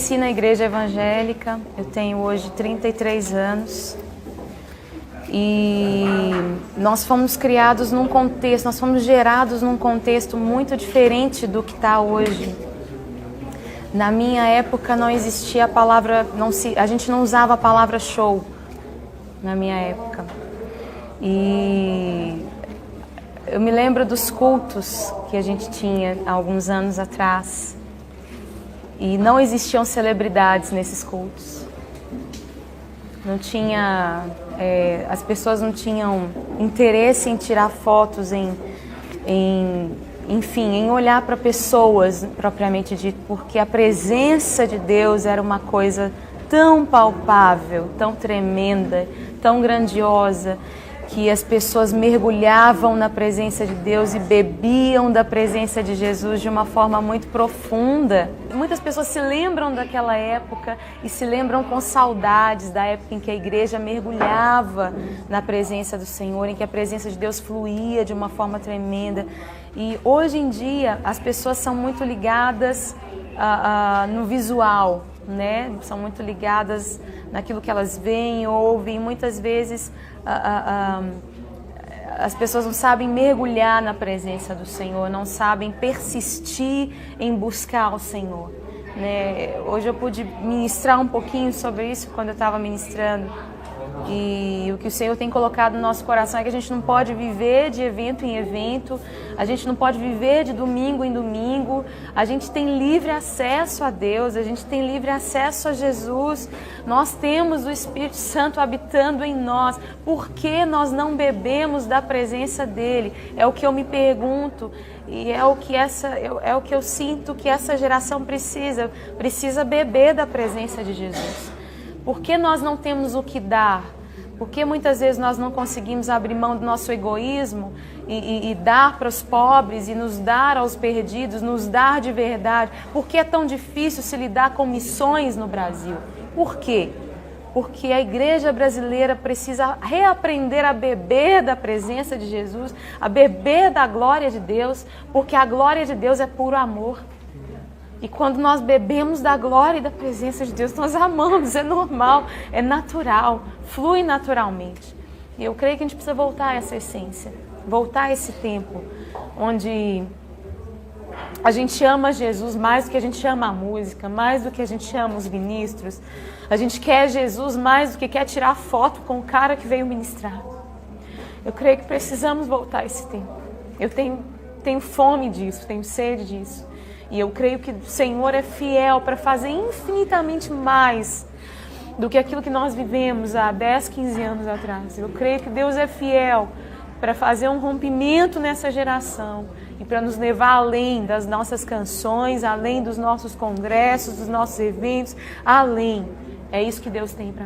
cresci na igreja evangélica, eu tenho hoje 33 anos e nós fomos criados num contexto, nós fomos gerados num contexto muito diferente do que está hoje. Na minha época não existia a palavra, a gente não usava a palavra show na minha época. E eu me lembro dos cultos que a gente tinha há alguns anos atrás. E não existiam celebridades nesses cultos. Não tinha, as pessoas não tinham interesse em tirar fotos, enfim, em olhar para pessoas propriamente dito, porque a presença de Deus era uma coisa tão palpável, tão tremenda, tão grandiosa, que as pessoas mergulhavam na presença de Deus e bebiam da presença de Jesus de uma forma muito profunda. Muitas pessoas se lembram daquela época e se lembram com saudades da época em que a igreja mergulhava na presença do Senhor, em que a presença de Deus fluía de uma forma tremenda. E hoje em dia as pessoas são muito ligadas no visual, né? São muito ligadas naquilo que elas veem, ouvem. Muitas vezes as pessoas não sabem mergulhar na presença do Senhor, não sabem persistir em buscar o Senhor, né? Hoje eu pude ministrar um pouquinho sobre isso quando eu estava ministrando. E o que o Senhor tem colocado no nosso coração é que a gente não pode viver de evento em evento, a gente não pode viver de domingo em domingo, a gente tem livre acesso a Deus, a gente tem livre acesso a Jesus, nós temos o Espírito Santo habitando em nós. Por que nós não bebemos da presença dEle? É o que eu me pergunto e é o que eu sinto que essa geração precisa beber da presença de Jesus. Por que nós não temos o que dar? Por que muitas vezes nós não conseguimos abrir mão do nosso egoísmo e dar para os pobres e nos dar aos perdidos, nos dar de verdade? Por que é tão difícil se lidar com missões no Brasil? Por quê? Porque a igreja brasileira precisa reaprender a beber da presença de Jesus, a beber da glória de Deus, porque a glória de Deus é puro amor. E quando nós bebemos da glória e da presença de Deus, nós amamos, é normal, é natural, flui naturalmente. E eu creio que a gente precisa voltar a essa essência, voltar a esse tempo onde a gente ama Jesus mais do que a gente ama a música, mais do que a gente ama os ministros. A gente quer Jesus mais do que quer tirar foto com o cara que veio ministrar. Eu creio que precisamos voltar a esse tempo. Eu tenho fome disso, tenho sede disso. E eu creio que o Senhor é fiel para fazer infinitamente mais do que aquilo que nós vivemos há 10, 15 anos atrás. Eu creio que Deus é fiel para fazer um rompimento nessa geração e para nos levar além das nossas canções, além dos nossos congressos, dos nossos eventos, além. É isso que Deus tem para nós.